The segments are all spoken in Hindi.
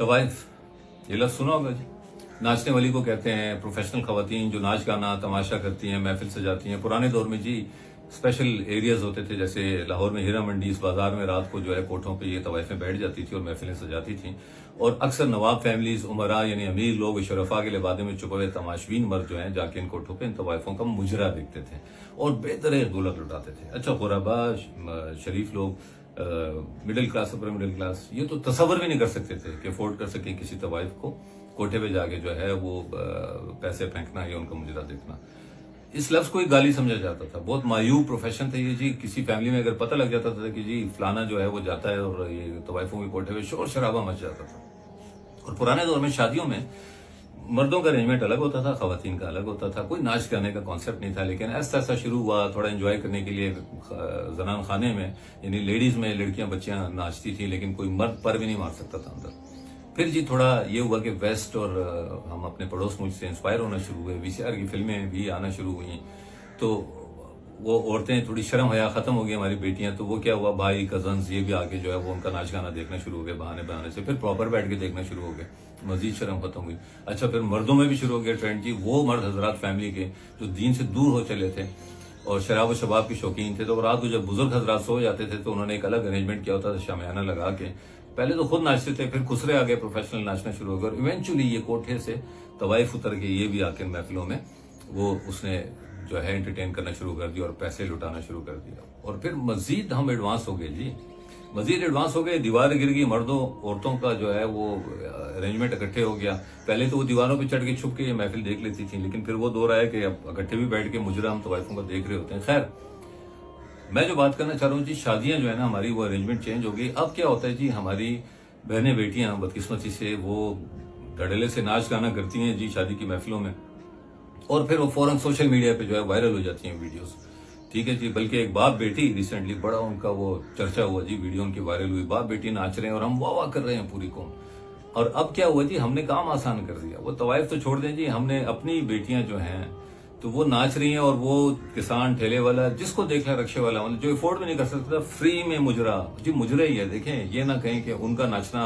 तवाइफ, ये लफ्ज़ सुना होगा जी। नाचने वाली को कहते हैं प्रोफेशनल खवातीन जो नाच गाना तमाशा करती हैं, महफिल सजाती हैं। पुराने दौर में जी स्पेशल एरियाज होते थे, जैसे लाहौर में हीरा मंडी, इस बाजार में रात को जो है कोठों पे ये तवाइफें बैठ जाती थी और महफिलें सजाती थी। और अक्सर नवाब फैमिलीज, उमरा यानी अमीर लोग, शरफा के लिबादे में छुपे हुए तमाशबीन मर्द जो हैं जाके इन कोठों पे इन तवाइफों का मुजरा देखते थे और बेदरे गोलत लुटाते थे। अच्छा, खुराबा, शरीफ लोग, middle class, upper middle class, ये तो तसव्वुर भी नहीं कर सकते थे कि अफोर्ड कर सके किसी तवाइफ को कोठे पे जाके जो है वो पैसे फेंकना या उनका मुजरा देखना। इस लफ्ज को ही गाली समझा जाता था। बहुत मायूब प्रोफेशन था ये जी। किसी फैमिली में अगर पता लग जाता था कि जी फलाना जो है वो जाता है और ये तवाइफों के कोठे पे, शोर शराबा मच जाता था। और पुराने दौर में शादियों में मर्दों का अरेंजमेंट अलग होता था, खवातीन का अलग होता था। कोई नाच गाने का कॉन्सेप्ट नहीं था, लेकिन ऐसा ऐसा शुरू हुआ थोड़ा एंजॉय करने के लिए जनान खाने में, यानी लेडीज में लड़कियां बच्चियां नाचती थी, लेकिन कोई मर्द पर भी नहीं मार सकता था अंदर। फिर जी थोड़ा ये हुआ कि वेस्ट और हम अपने पड़ोस मुल्क से इंस्पायर होना शुरू हुए, वीसीआर की फिल्में भी आना शुरू हुई, तो वो औरतें थोड़ी शर्म हया खत्म हो गई हमारी बेटियां। तो वो क्या हुआ, भाई कजन्स ये भी आके जो है वो उनका नाच गाना देखना शुरू हो गए बहाने बहाने से। फिर प्रॉपर बैठ के देखना शुरू हो गए, मजीद शर्म खत्म हुई। अच्छा, फिर मर्दों में भी शुरू हो गया ट्रेंड जी, वो मर्द हजरात फैमिली के जो दीन से दूर हो चले थे और शराब व शबाब के शौकीन थे, तो रात को जब बुजुर्ग हजरात सो जाते थे तो उन्होंने एक अलग अरेंजमेंट किया होता था, शामियाना लगा के। पहले तो खुद नाचते थे, फिर खुसरे आ गए, प्रोफेशनल नाचना शुरू हो गया और इवेंचुअली ये कोठे से तवाइफ उतर के ये भी आके महफिलों में वो उसने जो है एंटरटेन करना शुरू कर दिया और पैसे लुटाना शुरू कर दिया। और फिर मजीद हम एडवांस हो गए जी, मजीद एडवांस हो गए। दीवार गिर गई, मर्दों औरतों का जो है वो अरेंजमेंट इकट्ठे हो गया। पहले तो वो दीवारों पे चढ़ के छुप के ये महफिल देख लेती थी, लेकिन फिर वो दौर आया कि अब इकट्ठे भी बैठ के मुजरा हम तवाइफों को देख रहे होते हैं। खैर, मैं जो बात करना चाह रहा हूँ जी, शादियां जो है ना हमारी, वो अरेंजमेंट चेंज हो गई। अब क्या होता है जी, हमारी बहनें बेटियां बदकिस्मती से वो धड़ल्ले से नाच गाना करती हैं जी शादी की महफिलों में, और फिर वो फौरन सोशल मीडिया पे जो है वायरल हो जाती हैं वीडियोस। ठीक है जी, बल्कि एक बाप बेटी रिसेंटली बड़ा उनका वो चर्चा हुआ जी, वीडियो उनकी वायरल हुई, बाप बेटी नाच रहे हैं और हम वाह वाह कर रहे हैं पूरी कौम। और अब क्या हुआ जी, हमने काम आसान कर दिया। वो तवाइफ तो छोड़ दें जी, हमने अपनी बेटियां जो हैं तो वो नाच रही हैं और वो किसान, ठेले वाला, जिसको देख ले रिक्शे वाला, मतलब जो अफोर्ड भी नहीं कर सकता, फ्री में मुजरा जी, मुजरा ही है। देखें, ये ना कहें कि उनका नाचना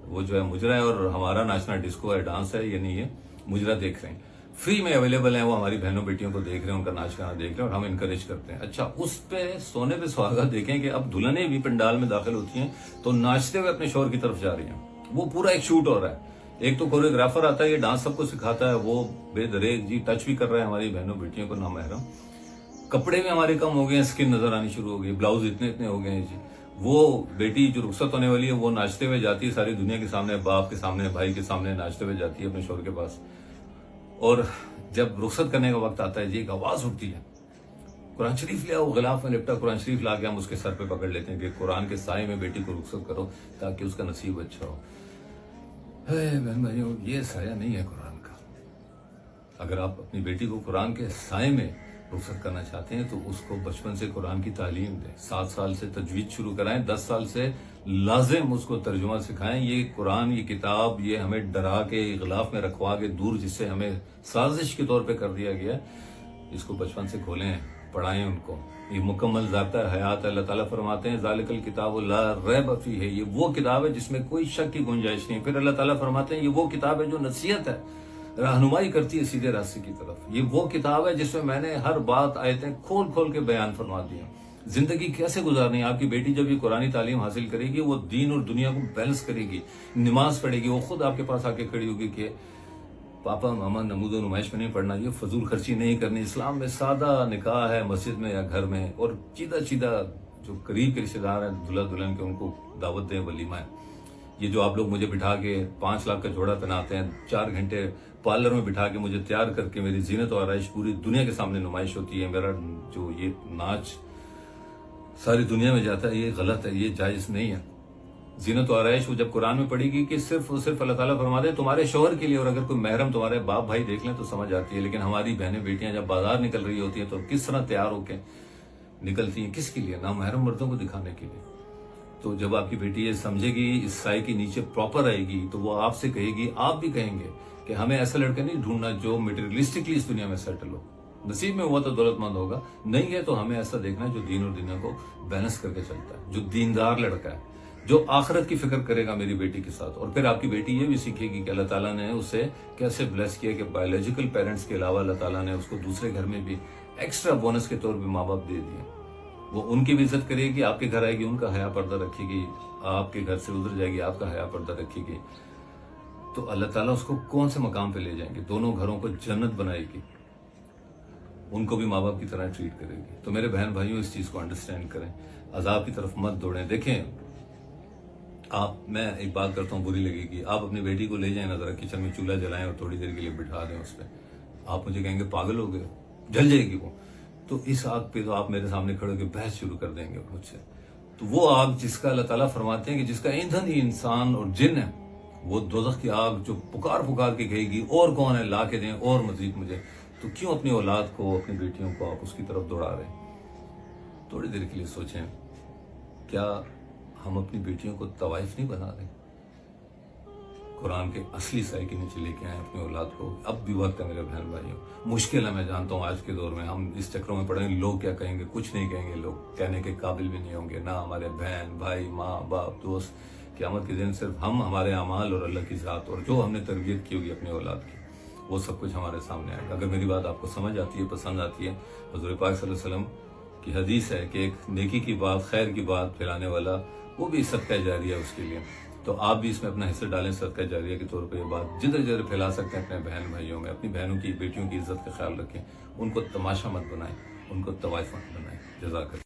वो जो है मुजरा है और हमारा नाचना डिस्को है, डांस है, ये नहीं है। मुजरा देख रहे हैं, फ्री में अवेलेबल है, वो हमारी बहनों बेटियों को देख रहे हैं, उनका नाच गाना देख रहे हैं और हम इनकरेज करते हैं। अच्छा, उस पे सोने पे सुहागा देखें कि अब दुल्हनें भी पंडाल में दाखिल होती हैं तो नाचते हुए अपने शोहर की तरफ जा रही हैं। वो पूरा एक शूट हो रहा है, एक तो कोरियोग्राफर आता है, ये डांस सबको सिखाता है, वो बेदरेक जी टच भी कर रहा है हमारी बहनों बेटियों को नामहरम। कपड़े भी हमारे कम हो गए हैं, स्किन नजर आनी शुरू हो गई, ब्लाउज इतने इतने हो गए हैं जी। वो बेटी जो रुखसत होने वाली है वो नाचते हुए जाती है सारी दुनिया के सामने, बाप के सामने, भाई के सामने नाचते हुए जाती है अपने शोहर के पास। और जब रुखसत करने का वक्त आता है जी, एक आवाज उठती है, कुरान शरीफ ले आओ। गिलाफ में लिपटा कुरान शरीफ ला के हम उसके सर पे पकड़ लेते हैं कि कुरान के साए में बेटी को रुखसत करो ताकि उसका नसीब अच्छा हो। बहन भाइयों, ये साया नहीं है कुरान का। अगर आप अपनी बेटी को कुरान के साए में रुखसत करना चाहते हैं तो उसको बचपन से कुरान की तालीम दें, 7 साल से तजवीद शुरू कराएं, 10 साल से लाजिम उसको तर्जुमा सिखाएं। ये कुरान, ये किताब, ये हमें डरा के गिलाफ में रखवा के दूर, जिससे हमें साजिश के तौर पे कर दिया गया, इसको बचपन से खोलें, पढ़ाएं उनको। ये मुकम्मल ज़ाब्ता हयात है। अल्लाह ताला फरमाते हैं ज़ालिकल किताब ला रैब फीह है, ये वो किताब है जिसमें कोई शक की गुंजाइश नहीं। फिर अल्लाह ताला फरमाते हैं ये वो किताब है जो नसीहत है, रहनुमाई करती है सीधे रास्ते की तरफ। ये वो किताब है जिसमें मैंने हर बात, आयतें खोल खोल के बयान फरमा दी हैं। जिंदगी कैसे गुजारनी है। आपकी बेटी जब ये कुरानी तालीम हासिल करेगी, वो दीन और दुनिया को बैलेंस करेगी, नमाज पढ़ेगी, वो खुद आपके पास आके खड़ी होगी कि पापा मामा नमूदो नुमाइश में नहीं पढ़ना, ये फजूल खर्ची नहीं करनी। इस्लाम में सादा निकाह है, मस्जिद में या घर में, और सीधा सीधा जो करीब के रिश्तेदार हैं दूल्हा दुल्हन के, उनको दावत दें, वलीमा है। ये जो आप लोग मुझे बिठा के 5 लाख का जोड़ा पहनाते हैं, 4 घंटे पार्लर में बिठा के मुझे तैयार करके मेरी जीनत और आराइश पूरी दुनिया के सामने नुमाइश होती है, मेरा जो ये नाच सारी दुनिया में जाता है, ये गलत है, ये जायज नहीं है। जीनत और आराइश वो जब कुरान में पढ़ेगी कि सिर्फ और सिर्फ अल्लाह ताला फरमाते हैं तुम्हारे शौहर के लिए, और अगर कोई महरम तुम्हारे बाप भाई देख लें तो समझ आती है। लेकिन हमारी बहनें बेटियां जब बाजार निकल रही होती हैं तो किस तरह तैयार होकर निकलती हैं, किसके लिए? ना महरम मर्दों को दिखाने के लिए। तो जब आपकी बेटी ये समझेगी, इस साए के नीचे प्रॉपर आएगी, तो वो आपसे कहेगी, आप भी कहेंगे कि हमें ऐसा लड़का नहीं ढूंढना जो मटेरियलिस्टिकली इस दुनिया में सेटल हो। नसीब में हुआ तो दौलतमंद होगा, नहीं है तो हमें ऐसा देखना है जो दीन और दुनिया को बैलेंस करके चलता है, जो दीनदार लड़का है, जो आखिरत की फिक्र करेगा मेरी बेटी के साथ। और फिर आपकी बेटी ये भी सीखेगी कि अल्लाह ताला ने उसे कैसे ब्लेस किया कि बायोलॉजिकल पेरेंट्स के अलावा अल्लाह ताला ने उसको दूसरे घर में भी एक्स्ट्रा बोनस के तौर पे माँ बाप दे दिए। वो उनकी भी इज्जत करेगी, आपके घर आएगी उनका हया पर्दा रखेगी, आपके घर से उधर जाएगी आपका हया पर्दा रखेगी, तो अल्लाह ताला उसको कौन से मकाम पे ले जाएंगे, दोनों घरों को जन्नत बनाएगी, उनको भी माँ बाप की तरह ट्रीट करेगी। तो मेरे बहन भाइयों इस चीज को अंडरस्टैंड करें, अजाब की तरफ मत दौड़ें। देखें मैं एक बात करता हूँ बुरी लगेगी, आप अपनी बेटी को ले जाएं ना, जरा किचन में चूल्हा जलाएं और थोड़ी देर के लिए बिठा दें उस पर, आप मुझे कहेंगे पागल हो गए, जल जाएगी वो। तो इस आग पे तो आप मेरे सामने खड़े होकर बहस शुरू कर देंगे मुझसे। तो वो आग जिसका अल्लाह ताला फरमाते हैं कि जिसका ईंधन ही इंसान और जिन है, वो दोज़ख की आग जो पुकार पुकार के कहेगी और कौन है ला के दें और मजीद मुझे, तो क्यों अपनी औलाद को, अपनी बेटियों को आप उसकी तरफ दौड़ा रहे हैं? थोड़ी देर के लिए सोचें, क्या हम अपनी बेटियों को तवाइफ नहीं बना रहे? कुरान के असली साए के नीचे लेके आए अपनी औलाद को। अब भी वक्त है मेरे बहन भाइयों, मुश्किल है, मैं जानता हूँ आज के दौर में हम इस चक्रों में पड़ेंगे, लोग क्या कहेंगे, कुछ नहीं कहेंगे, लोग कहने के काबिल भी नहीं होंगे, ना हमारे बहन भाई माँ बाप दोस्त। क़यामत के दिन सिर्फ हम, हमारे अमाल और अल्लाह की ज़ात और जो हमने तरबियत की होगी अपनी औलाद की, वो सब कुछ हमारे सामने आएगा। अगर मेरी बात आपको समझ आती है, पसंद आती है, हुज़ूर पाक सल्लल्लाहु अलैहि वसल्लम की हदीस है कि एक नेकी की बात, खैर की बात फैलाने वाला वो भी सदका जारिया है उसके लिए। तो आप भी इसमें अपना हिस्सा डालें सदका जारिया के तौर पे। ये बात जिधर जिधर फैला सकते हैं अपने बहन भाइयों में, अपनी बहनों की, बेटियों की इज्जत का ख्याल रखें, उनको तमाशा मत बनाएं, उनको तवाइफ मत बनाएं। जज़ाकल्लाह।